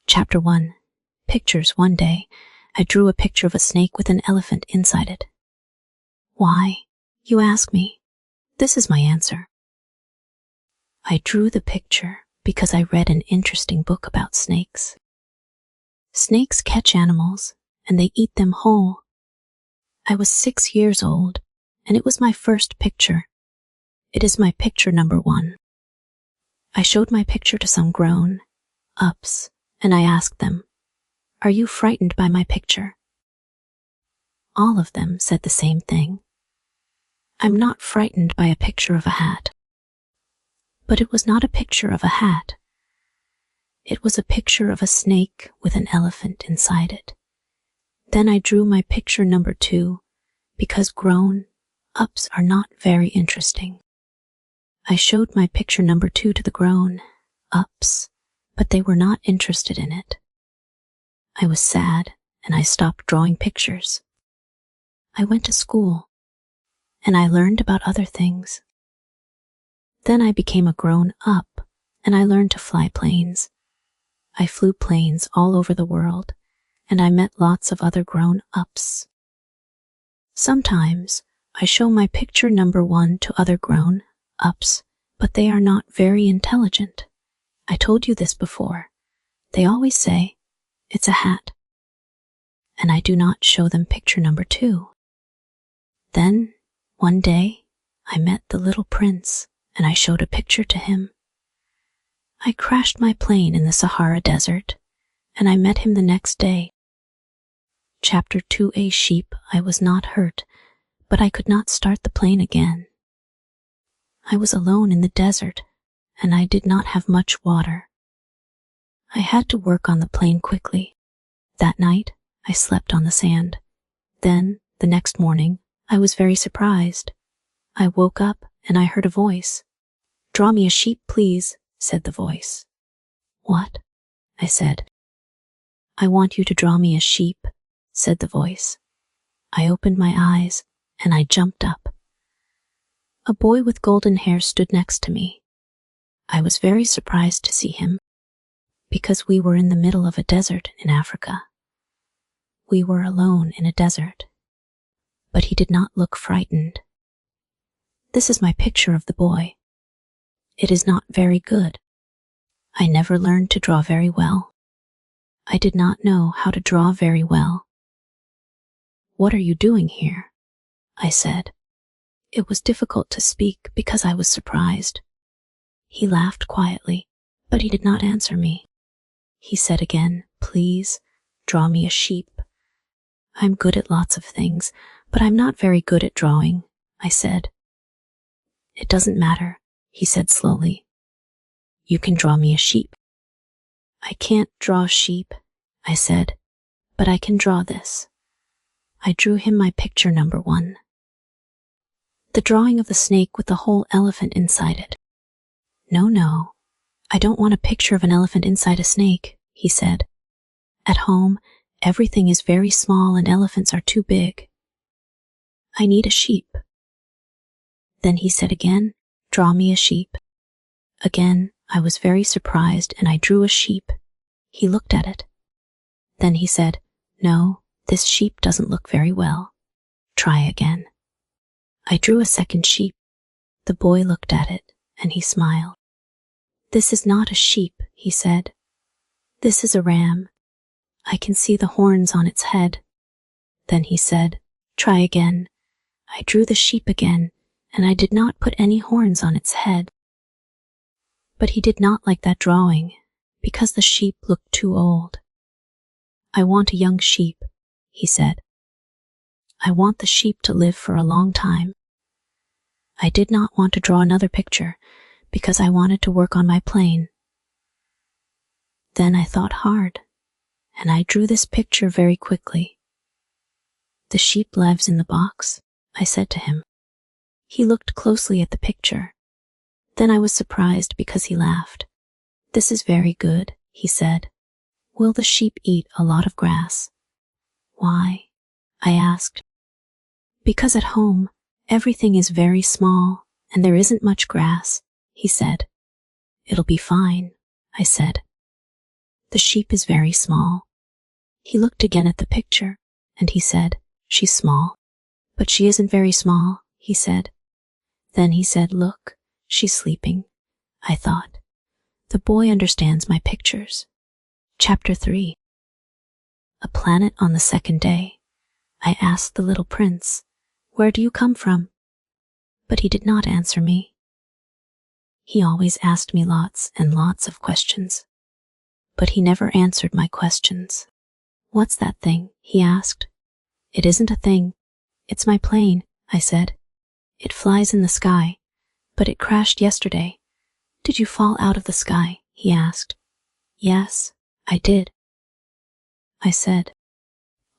Chapter 1. Pictures. One day, I drew a picture of a snake with an elephant inside it. Why, you ask me? This is my answer. I drew the picture because I read an interesting book about snakes. Snakes catch animals, and they eat them whole. I was 6 years old, and it was my first picture. It is my picture number 1. I showed my picture to some grown-ups, and I asked them, "Are you frightened by my picture?" All of them said the same thing. I'm not frightened by a picture of a hat. But it was not a picture of a hat. It was a picture of a snake with an elephant inside it. Then I drew my picture number 2, because grown-ups are not very interesting. I showed my picture number 2 to the grown-ups, but they were not interested in it. I was sad, and I stopped drawing pictures. I went to school, and I learned about other things. Then I became a grown-up, and I learned to fly planes. I flew planes all over the world, and I met lots of other grown-ups. Sometimes I show my picture number 1 to other grown-ups, but they are not very intelligent. I told you this before. They always say, "It's a hat." And I do not show them picture number 2. Then, one day, I met the little prince, and I showed a picture to him. I crashed my plane in the Sahara Desert, and I met him the next day. Chapter 2. A sheep. I was not hurt, but I could not start the plane again. I was alone in the desert, and I did not have much water. I had to work on the plane quickly. That night, I slept on the sand. Then, the next morning, I was very surprised. I woke up and I heard a voice. "Draw me a sheep, please," said the voice. "What?" I said. "I want you to draw me a sheep," said the voice. I opened my eyes and I jumped up. A boy with golden hair stood next to me. I was very surprised to see him, because we were in the middle of a desert in Africa. We were alone in a desert, but he did not look frightened. This is my picture of the boy. It is not very good. I never learned to draw very well. I did not know how to draw very well. "What are you doing here?" I said. It was difficult to speak because I was surprised. He laughed quietly, but he did not answer me. He said again, "Please, draw me a sheep." "I'm good at lots of things, but I'm not very good at drawing," I said. "It doesn't matter," he said slowly. "You can draw me a sheep." "I can't draw sheep," I said, "but I can draw this." I drew him my picture number 1. The drawing of the snake with the whole elephant inside it. No, I don't want a picture of an elephant inside a snake," he said. "At home, everything is very small and elephants are too big. I need a sheep." Then he said again, "Draw me a sheep." Again, I was very surprised and I drew a sheep. He looked at it. Then he said, "No, this sheep doesn't look very well. Try again." I drew a second sheep. The boy looked at it and he smiled. "This is not a sheep," he said. "This is a ram. I can see the horns on its head." Then he said, "Try again." I drew the sheep again, and I did not put any horns on its head. But he did not like that drawing, because the sheep looked too old. "I want a young sheep," he said. "I want the sheep to live for a long time." I did not want to draw another picture, because I wanted to work on my plane. Then I thought hard, and I drew this picture very quickly. "The sheep lives in the box," I said to him. He looked closely at the picture. Then I was surprised because he laughed. "This is very good," he said. "Will the sheep eat a lot of grass?" "Why?" I asked. "Because at home, everything is very small, and there isn't much grass," he said. "It'll be fine," I said. The sheep is very small. He looked again at the picture, and he said, she's small. But she isn't very small, he said. Then he said, look, she's sleeping. I thought, the boy understands my pictures. Chapter 3. A planet on the second day. I asked the little prince, where do you come from? But he did not answer me. He always asked me lots and lots of questions, but he never answered my questions. What's that thing? He asked. It isn't a thing. It's my plane, I said. It flies in the sky, but it crashed yesterday. Did you fall out of the sky? He asked. Yes, I did. I said.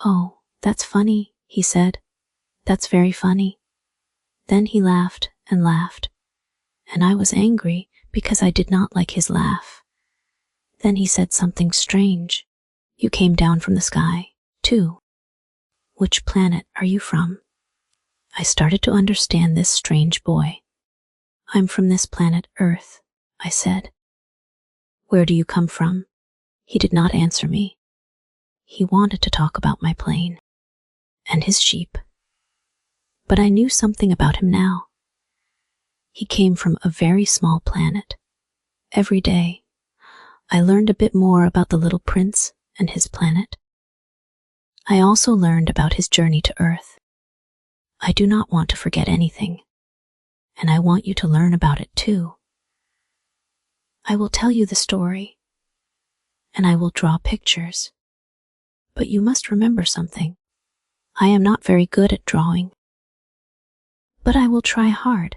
Oh, that's funny, he said. That's very funny. Then he laughed and laughed, and I was angry because I did not like his laugh. Then he said something strange. You came down from the sky, too. Which planet are you from? I started to understand this strange boy. I'm from this planet Earth, I said. Where do you come from? He did not answer me. He wanted to talk about my plane and his sheep. But I knew something about him now. He came from a very small planet. Every day, I learned a bit more about the little prince and his planet. I also learned about his journey to Earth. I do not want to forget anything, and I want you to learn about it too. I will tell you the story, and I will draw pictures. But you must remember something. I am not very good at drawing. But I will try hard.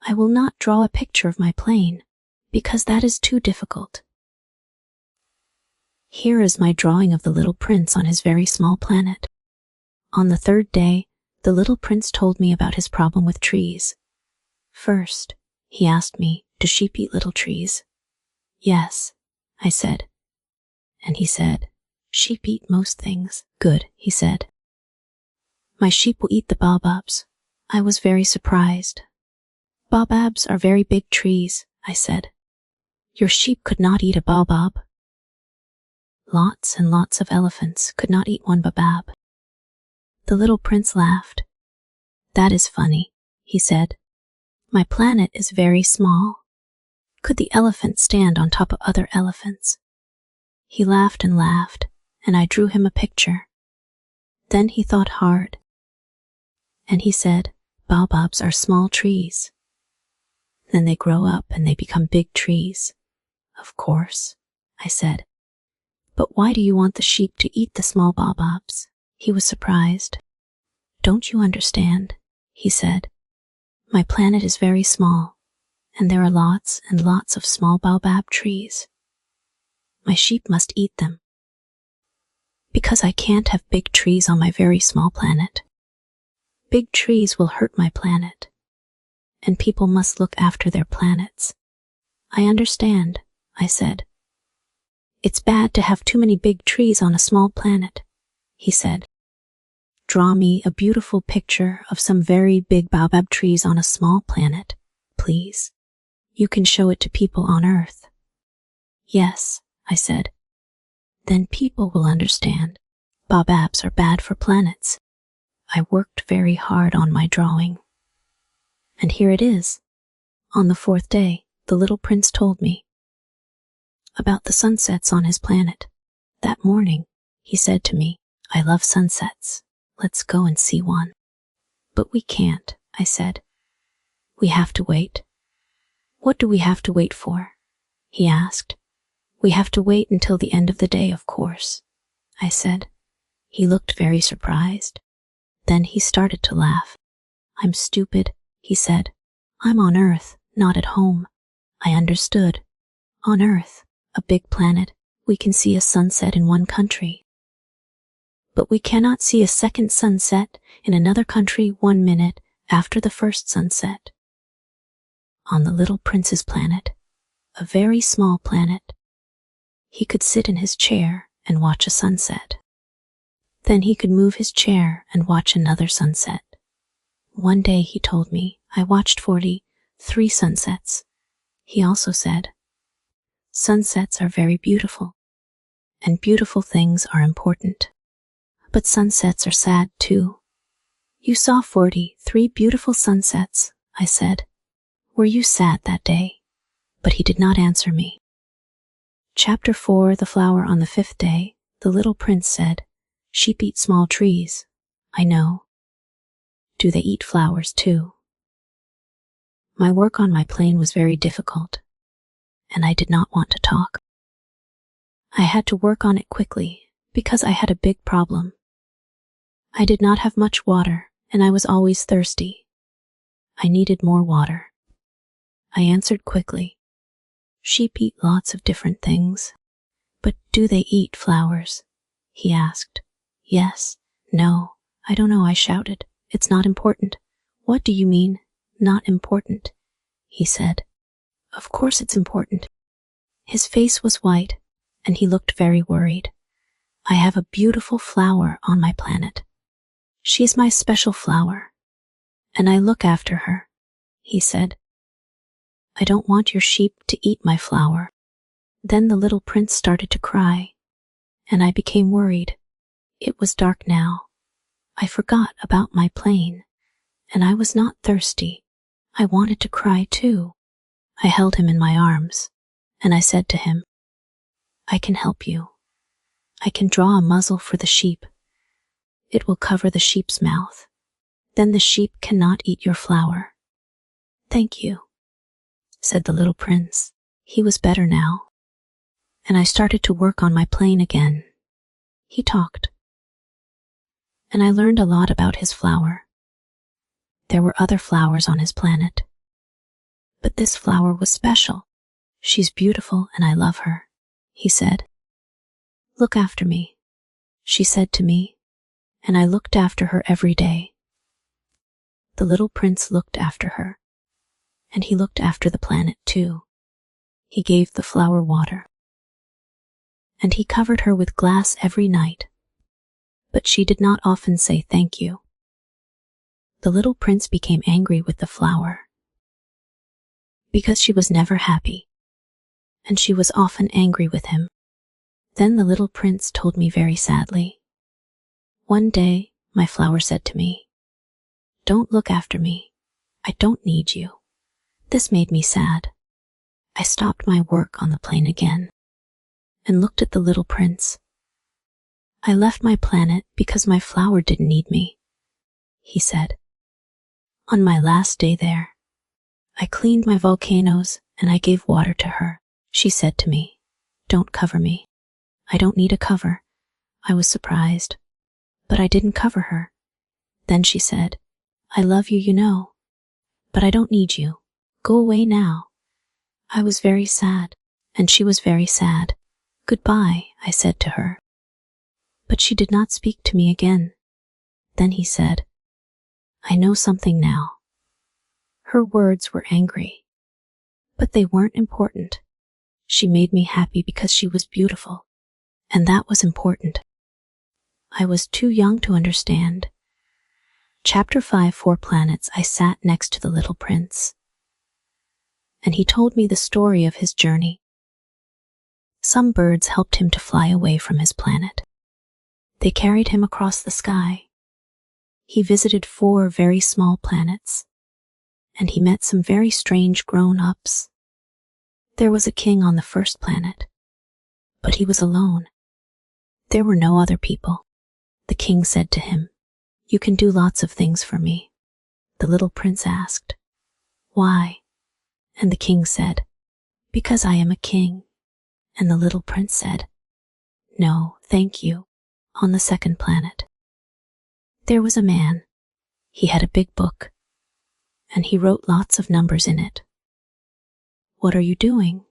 I will not draw a picture of my plane, because that is too difficult. Here is my drawing of the little prince on his very small planet. On the third day, the little prince told me about his problem with trees. First, he asked me, do sheep eat little trees? Yes, I said. And he said, sheep eat most things. Good, he said. My sheep will eat the baobabs. I was very surprised. Baobabs are very big trees, I said. Your sheep could not eat a baobab. Lots and lots of elephants could not eat one baobab. The little prince laughed. That is funny, he said. My planet is very small. Could the elephant stand on top of other elephants? He laughed and laughed, and I drew him a picture. Then he thought hard. And he said, baobabs are small trees. Then they grow up and they become big trees. Of course, I said. But why do you want the sheep to eat the small baobabs? He was surprised. Don't you understand? He said. My planet is very small, and there are lots and lots of small baobab trees. My sheep must eat them. Because I can't have big trees on my very small planet. Big trees will hurt my planet, and people must look after their planets. I understand, I said. It's bad to have too many big trees on a small planet, he said. Draw me a beautiful picture of some very big baobab trees on a small planet, please. You can show it to people on Earth. Yes, I said. Then people will understand. Baobabs are bad for planets. I worked very hard on my drawing. And here it is. On the fourth day, the little prince told me about the sunsets on his planet. That morning, he said to me, I love sunsets. Let's go and see one. But we can't, I said. We have to wait. What do we have to wait for? He asked. We have to wait until the end of the day, of course, I said. He looked very surprised. Then he started to laugh. I'm stupid, he said. I'm on Earth, not at home. I understood. On Earth, a big planet, we can see a sunset in one country. But we cannot see a second sunset in another country 1 minute after the first sunset. On the little prince's planet, a very small planet, he could sit in his chair and watch a sunset. Then he could move his chair and watch another sunset. One day, he told me, I watched 43 sunsets. He also said, Sunsets are very beautiful, and beautiful things are important. But sunsets are sad too. You saw 43 beautiful sunsets, I said. Were you sad that day? But he did not answer me. Chapter 4, The Flower on the 5th Day. The little prince said, Sheep eat small trees. I know. Do they eat flowers too? My work on my plane was very difficult, and I did not want to talk. I had to work on it quickly because I had a big problem. I did not have much water, and I was always thirsty. I needed more water. I answered quickly. Sheep eat lots of different things. But do they eat flowers? He asked. Yes. No. I don't know, I shouted. It's not important. What do you mean, not important? He said. Of course it's important. His face was white, and he looked very worried. I have a beautiful flower on my planet. She's my special flower, and I look after her, he said. I don't want your sheep to eat my flower. Then the little prince started to cry, and I became worried. It was dark now. I forgot about my plane, and I was not thirsty. I wanted to cry too. I held him in my arms, and I said to him, I can help you. I can draw a muzzle for the sheep. It will cover the sheep's mouth. Then the sheep cannot eat your flower. Thank you, said the little prince. He was better now, and I started to work on my plane again. He talked, and I learned a lot about his flower. There were other flowers on his planet, but this flower was special. She's beautiful and I love her, he said. Look after me, she said to me, and I looked after her every day. The little prince looked after her, and he looked after the planet too. He gave the flower water, and he covered her with glass every night. But she did not often say thank you. The little prince became angry with the flower, because she was never happy, and she was often angry with him. Then the little prince told me very sadly. One day, my flower said to me, Don't look after me. I don't need you. This made me sad. I stopped my work on the plane again and looked at the little prince. I left my planet because my flower didn't need me, he said. On my last day there, I cleaned my volcanoes and I gave water to her. She said to me, Don't cover me. I don't need a cover. I was surprised, but I didn't cover her. Then she said, I love you, you know, but I don't need you. Go away now. I was very sad, and she was very sad. Goodbye, I said to her. But she did not speak to me again. Then he said, I know something now. Her words were angry, but they weren't important. She made me happy because she was beautiful, and that was important. I was too young to understand. Chapter 5, 4 Planets. I sat next to the little prince, and he told me the story of his journey. Some birds helped him to fly away from his planet. They carried him across the sky. He visited 4 very small planets, and he met some very strange grown-ups. There was a king on the first planet, but he was alone. There were no other people. The king said to him, You can do lots of things for me. The little prince asked, Why? And the king said, Because I am a king. And the little prince said, No, thank you. On the second planet, there was a man. He had a big book, and he wrote lots of numbers in it. What are you doing?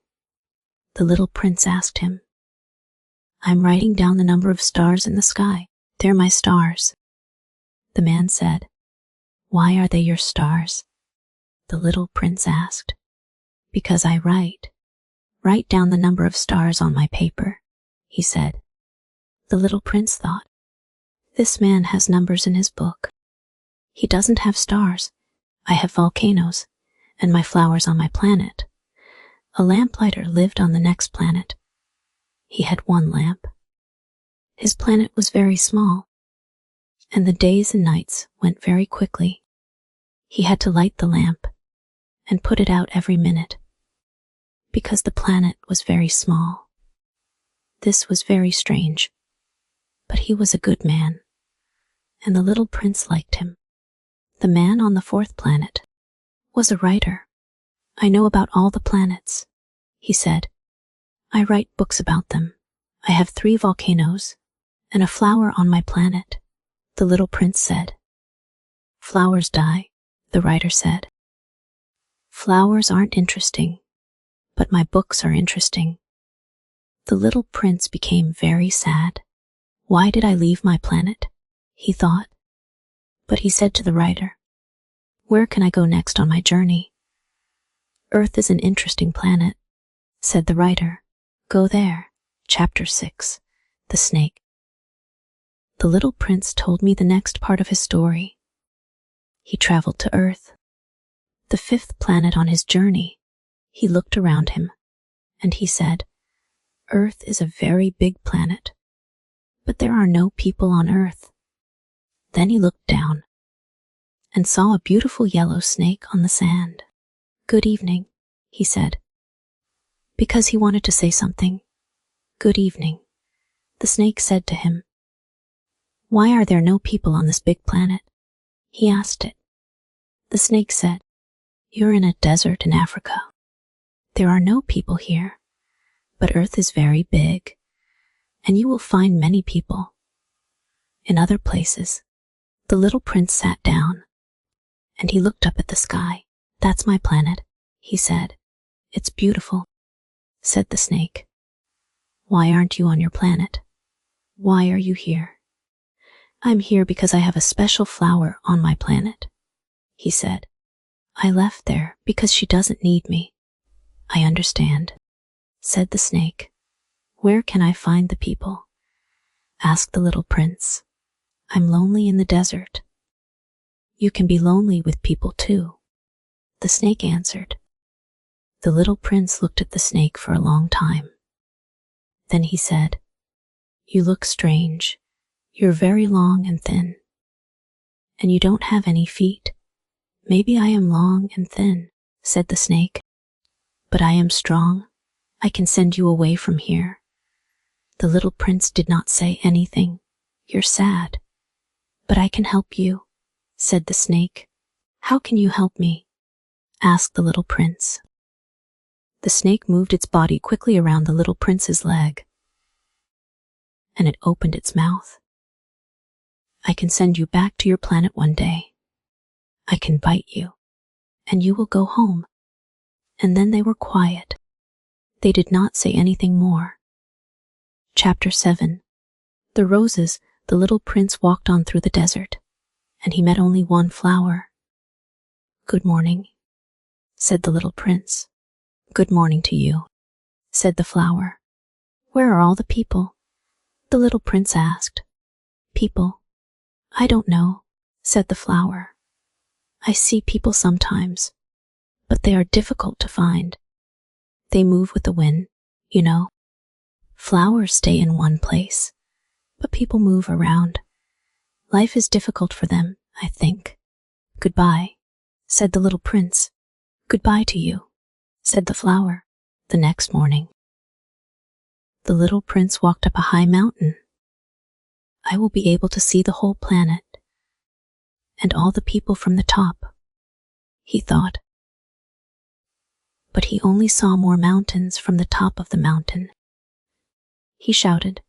The little prince asked him. I'm writing down the number of stars in the sky. They're my stars. The man said, Why are they your stars? The little prince asked. Because I write. Write down the number of stars on my paper, he said. The little prince thought, This man has numbers in his book. He doesn't have stars. I have volcanoes, and my flowers on my planet. A lamplighter lived on the next planet. He had one lamp. His planet was very small, and the days and nights went very quickly. He had to light the lamp and put it out every minute, because the planet was very small. This was very strange, but he was a good man, and the little prince liked him. The man on the fourth planet was a writer. I know about all the planets, he said. I write books about them. I have 3 volcanoes and a flower on my planet, the little prince said. Flowers die, the writer said. Flowers aren't interesting, but my books are interesting. The little prince became very sad. Why did I leave my planet? He thought. But he said to the writer, where can I go next on my journey? Earth is an interesting planet, said the writer. Go there. Chapter 6. The Snake. The little prince told me the next part of his story. He traveled to Earth, the 5th planet on his journey. He looked around him, and he said, Earth is a very big planet, but there are no people on Earth. Then he looked down and saw a beautiful yellow snake on the sand. Good evening, he said, because he wanted to say something. Good evening, the snake said to him. Why are there no people on this big planet? He asked it. The snake said, you're in a desert in Africa. There are no people here, but Earth is very big, and you will find many people. In other places, the little prince sat down, and he looked up at the sky. That's my planet, he said. It's beautiful, said the snake. Why aren't you on your planet? Why are you here? I'm here because I have a special flower on my planet, he said. I left there because she doesn't need me. I understand, said the snake. Where can I find the people? Asked the little prince. I'm lonely in the desert. You can be lonely with people too, the snake answered. The little prince looked at the snake for a long time. Then he said, you look strange. You're very long and thin, and you don't have any feet. Maybe I am long and thin, said the snake, but I am strong. I can send you away from here. The little prince did not say anything. You're sad, but I can help you, said the snake. How can you help me? Asked the little prince. The snake moved its body quickly around the little prince's leg, and it opened its mouth. I can send you back to your planet one day. I can bite you, and you will go home. And then they were quiet. They did not say anything more. Chapter 7. The roses. The little prince walked on through the desert, and he met only one flower. Good morning, said the little prince. Good morning to you, said the flower. Where are all the people? The little prince asked. People? I don't know, said the flower. I see people sometimes, but they are difficult to find. They move with the wind, you know. Flowers stay in one place, but people move around. Life is difficult for them, I think. Goodbye, said the little prince. Goodbye to you, said the flower. The next morning, the little prince walked up a high mountain. I will be able to see the whole planet and all the people from the top, he thought. But he only saw more mountains from the top of the mountain. He shouted,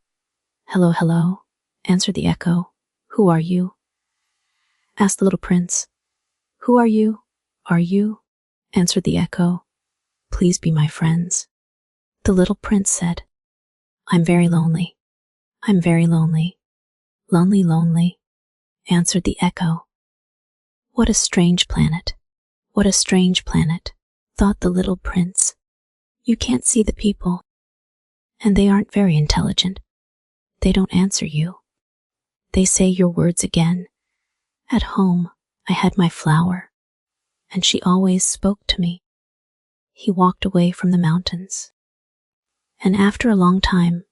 Hello, hello, answered the echo. Who are you? Asked the little prince. Who are you? Are you? Answered the echo. Please be my friends. The little prince said, I'm very lonely. I'm very lonely. Lonely, lonely, answered the echo. What a strange planet. What a strange planet, thought the little prince. You can't see the people, and they aren't very intelligent. They don't answer you. They say your words again. At home, I had my flower, and she always spoke to me. he walked away from the mountains. And after a long time,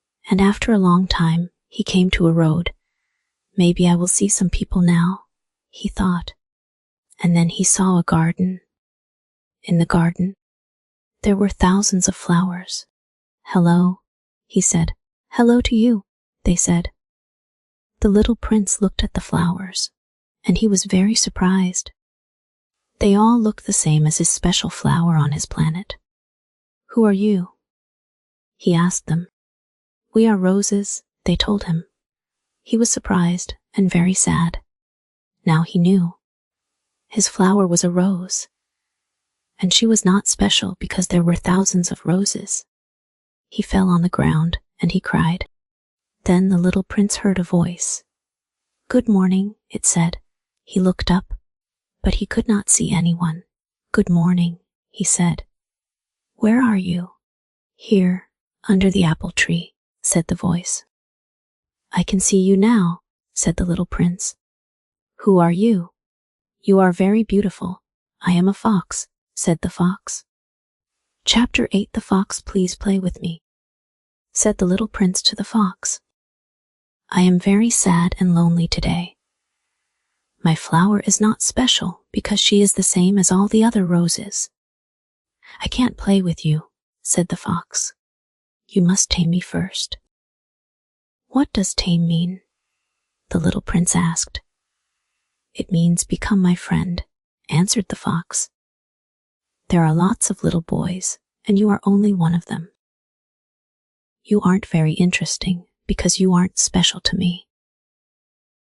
he came to a road. Maybe I will see some people now, he thought. And then he saw a garden. In the garden, there were thousands of flowers. Hello, he said. Hello to you, they said. The little prince looked at the flowers, and he was very surprised. They all looked the same as his special flower on his planet. Who are you? He asked them. We are roses, they told him. He was surprised and very sad. Now he knew. His flower was a rose, and she was not special because there were thousands of roses. He fell on the ground and he cried. Then the little prince heard a voice. Good morning, it said. He looked up, but he could not see anyone. Good morning, he said. Where are you? Here, under the apple tree, said the voice. I can see you now, said the little prince. Who are you? You are very beautiful. I am a fox, said the fox. Chapter 8. The Fox. Please play with me, said the little prince to the fox. I am very sad and lonely today. My flower is not special because she is the same as all the other roses. I can't play with you, said the fox. You must tame me first. What does tame mean? The little prince asked. It means become my friend, answered the fox. There are lots of little boys, and you are only one of them. You aren't very interesting because you aren't special to me.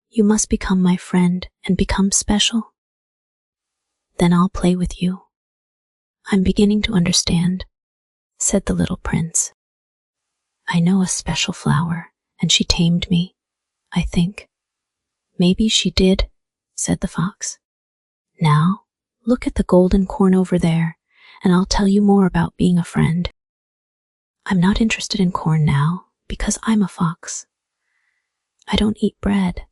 You must become my friend and become special. Then I'll play with you. I'm beginning to understand, said the little prince. I know a special flower, and she tamed me, I think. Maybe she did, said the fox. Now, look at the golden corn over there, and I'll tell you more about being a friend. I'm not interested in corn now, because I'm a fox. I don't eat bread,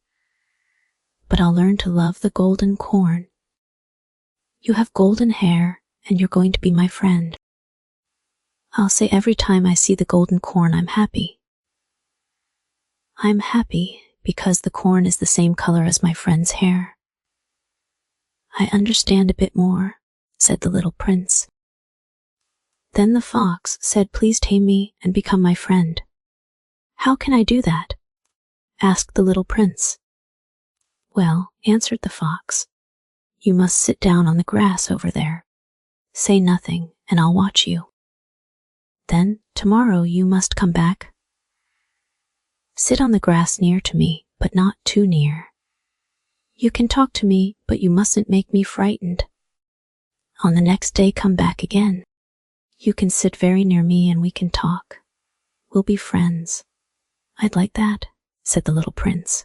but I'll learn to love the golden corn. You have golden hair, and you're going to be my friend. I'll say every time I see the golden corn I'm happy. I'm happy because the corn is the same color as my friend's hair. I understand a bit more, said the little prince. Then the fox said, please tame me and become my friend. How can I do that? Asked the little prince. Well, answered the fox, you must sit down on the grass over there. Say nothing, and I'll watch you. Then, tomorrow you must come back. Sit on the grass near to me, but not too near. You can talk to me, but you mustn't make me frightened. On the next day come back again. You can sit very near me and we can talk. We'll be friends. I'd like that, said the little prince.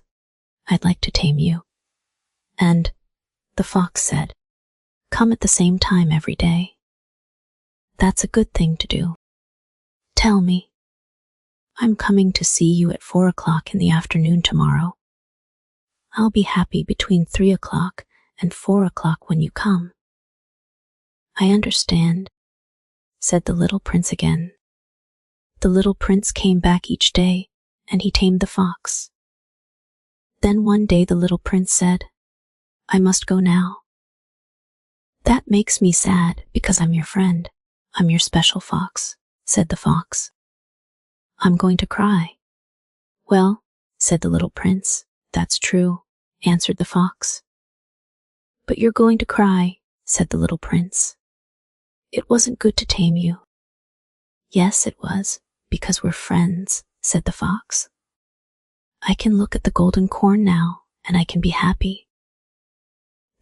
I'd like to tame you. And the fox said, come at the same time every day. That's a good thing to do. Tell me. I'm coming to see you at 4 o'clock in the afternoon tomorrow. I'll be happy between 3 o'clock and 4 o'clock when you come. I understand, said the little prince again. The little prince came back each day, and he tamed the fox. Then one day the little prince said, I must go now. That makes me sad because I'm your friend. I'm your special fox, said the fox. I'm going to cry. Well, said the little prince, that's true, answered the fox. But you're going to cry, said the little prince. It wasn't good to tame you. Yes, it was, because we're friends, said the fox. I can look at the golden corn now, and I can be happy.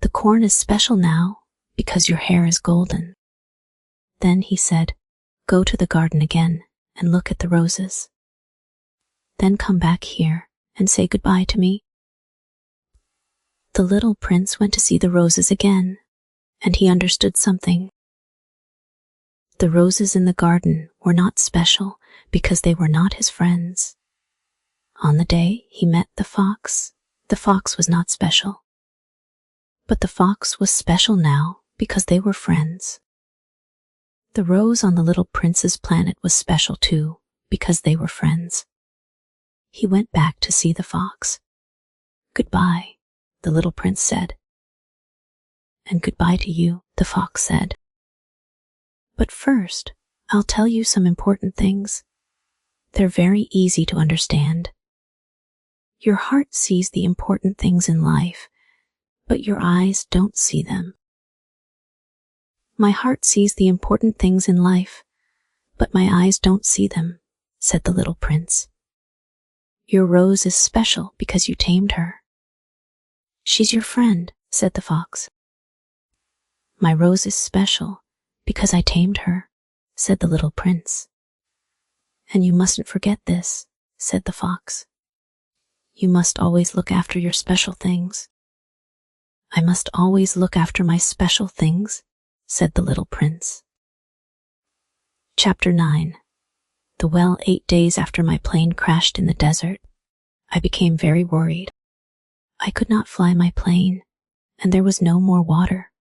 The corn is special now, because your hair is golden. Then he said, go to the garden again and look at the roses. Then come back here and say goodbye to me. The little prince went to see the roses again, and he understood something. The roses in the garden were not special because they were not his friends. On the day he met the fox was not special. But the fox was special now because they were friends. The rose on the little prince's planet was special too, because they were friends. He went back to see the fox. "Goodbye," the little prince said. "And goodbye to you," the fox said. "But first, I'll tell you some important things. They're very easy to understand. Your heart sees the important things in life, but your eyes don't see them." "My heart sees the important things in life, but my eyes don't see them," said the little prince. "Your rose is special because you tamed her." "She's your friend," said the fox. "My rose is special because I tamed her," said the little prince. "And you mustn't forget this," said the fox. "You must always look after your special things." "I must always look after my special things," said the little prince. Chapter 9. The well. 8 days after my plane crashed in the desert, I became very worried. I could not fly my plane, and there was no more water.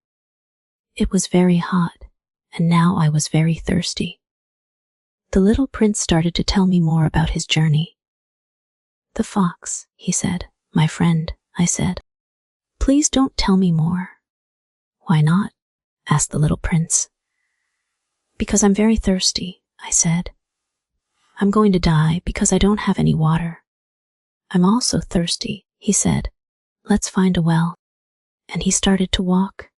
It was very hot, and now I was very thirsty. The little prince started to tell me more about his journey. "The fox," he said. "My friend," I said. "Please don't tell me more." "Why not?" asked the little prince. "Because I'm very thirsty," I said. "I'm going to die because I don't have any water." "I'm also thirsty," he said. "Let's find a well." And he started to walk.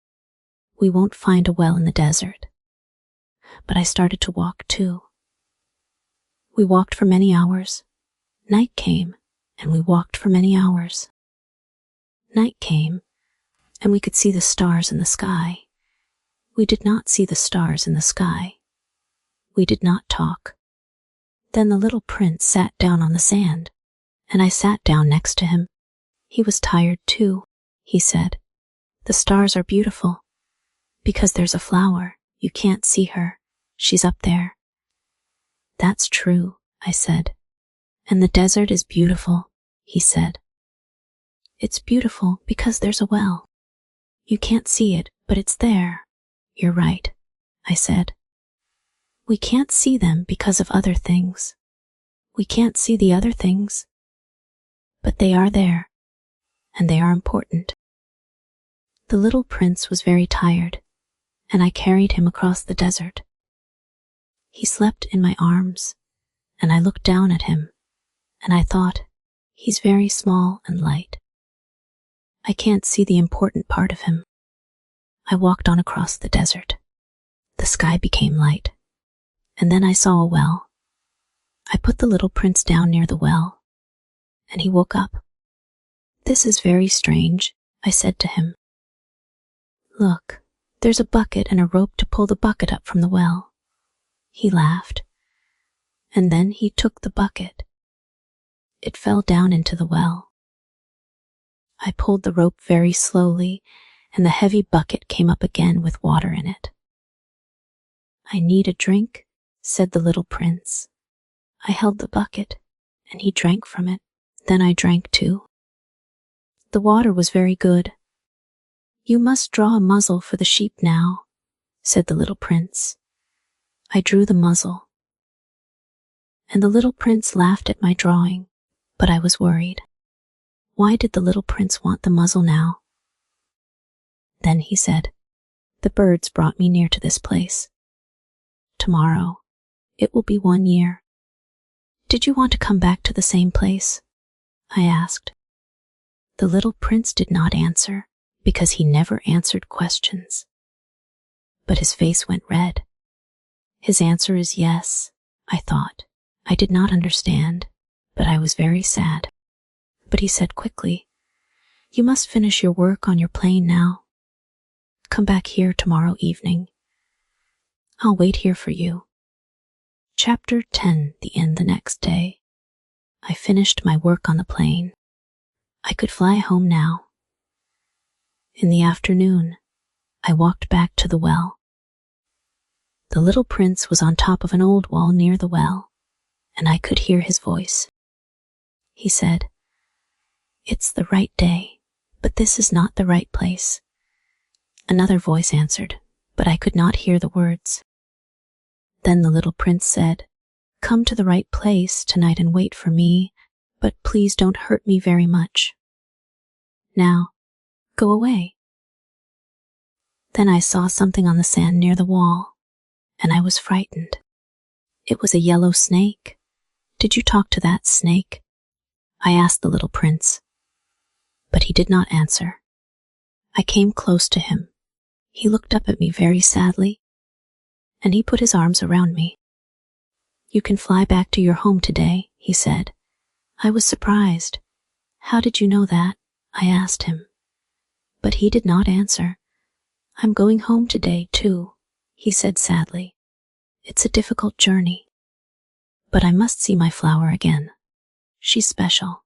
We won't find a well in the desert. But I started to walk too. We walked for many hours. Night came, and we walked for many hours. Night came, and we could see the stars in the sky. We did not see the stars in the sky. We did not talk. Then the little prince sat down on the sand, and I sat down next to him. He was tired too, he said. "The stars are beautiful. Because there's a flower, you can't see her. She's up there." "That's true," I said. "And the desert is beautiful," he said. "It's beautiful because there's a well. You can't see it, but it's there." "You're right," I said. "We can't see them because of other things. We can't see the other things. But they are there, and they are important." The little prince was very tired, and I carried him across the desert. He slept in my arms, and I looked down at him, and I thought, he's very small and light. I can't see the important part of him. I walked on across the desert. The sky became light, and then I saw a well. I put the little prince down near the well, and he woke up. "This is very strange," I said to him. "Look, there's a bucket and a rope to pull the bucket up from the well." He laughed, and then he took the bucket. It fell down into the well. I pulled the rope very slowly, and the heavy bucket came up again with water in it. "I need a drink," said the little prince. I held the bucket, and he drank from it. Then I drank too. The water was very good. "You must draw a muzzle for the sheep now," said the little prince. I drew the muzzle, and the little prince laughed at my drawing, but I was worried. Why did the little prince want the muzzle now? Then he said, "The birds brought me near to this place. Tomorrow, it will be 1 year. Did you want to come back to the same place?" I asked. The little prince did not answer, because he never answered questions. But his face went red. His answer is yes, I thought. I did not understand, but I was very sad. But he said quickly, "You must finish your work on your plane now. Come back here tomorrow evening. I'll wait here for you." Chapter 10. The end the next day. I finished my work on the plane. I could fly home now. In the afternoon, I walked back to the well. The little prince was on top of an old wall near the well, and I could hear his voice. He said, "It's the right day, but this is not the right place." Another voice answered, but I could not hear the words. Then the little prince said, "Come to the right place tonight and wait for me, but please don't hurt me very much. Now, go away." Then I saw something on the sand near the wall, and I was frightened. It was a yellow snake. "Did you talk to that snake?" I asked the little prince. But he did not answer. I came close to him. He looked up at me very sadly, and he put his arms around me. "You can fly back to your home today," he said. I was surprised. "How did you know that?" I asked him. But he did not answer. "I'm going home today, too," he said sadly. "It's a difficult journey. But I must see my flower again. She's special,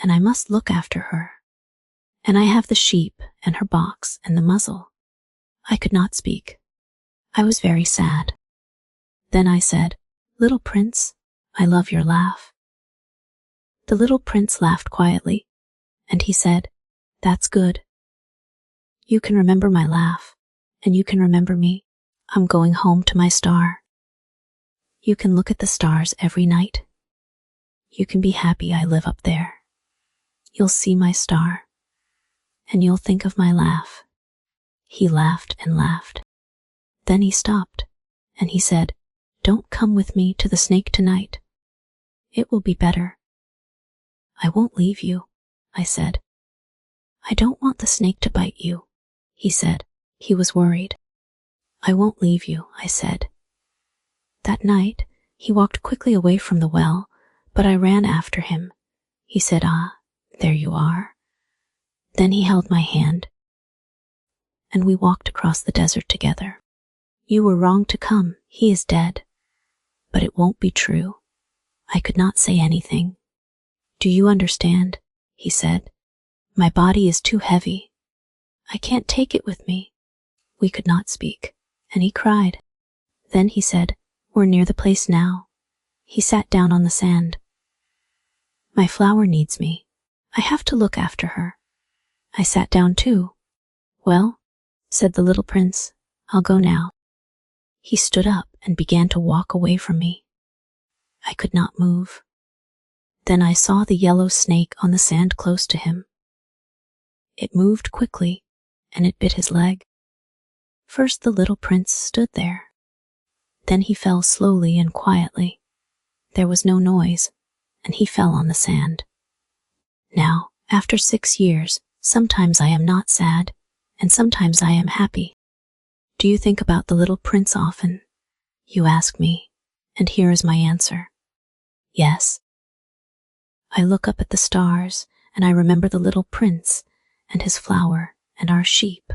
and I must look after her. And I have the sheep and her box and the muzzle." I could not speak. I was very sad. Then I said, "Little prince, I love your laugh." The little prince laughed quietly, and he said, "That's good. You can remember my laugh, and you can remember me. I'm going home to my star. You can look at the stars every night. You can be happy I live up there. You'll see my star, and you'll think of my laugh." He laughed and laughed. Then he stopped, and he said, "Don't come with me to the snake tonight. It will be better." "I won't leave you," I said. "I don't want the snake to bite you," he said. He was worried. "I won't leave you," I said. That night, he walked quickly away from the well, but I ran after him. He said, "Ah, there you are." Then he held my hand, and we walked across the desert together. "You were wrong to come. He is dead." "But it won't be true." I could not say anything. "Do you understand?" he said. "My body is too heavy. I can't take it with me." We could not speak, and he cried. Then he said, "We're near the place now." He sat down on the sand. "My flower needs me. I have to look after her." I sat down too. "Well," said the little prince, "I'll go now." He stood up and began to walk away from me. I could not move. Then I saw the yellow snake on the sand close to him. It moved quickly, and it bit his leg. First the little prince stood there. Then he fell slowly and quietly. There was no noise, and he fell on the sand. Now, after 6 years, sometimes I am not sad, and sometimes I am happy. Do you think about the little prince often? You ask me, and here is my answer. Yes. I look up at the stars, and I remember the little prince, and his flower, and our sheep.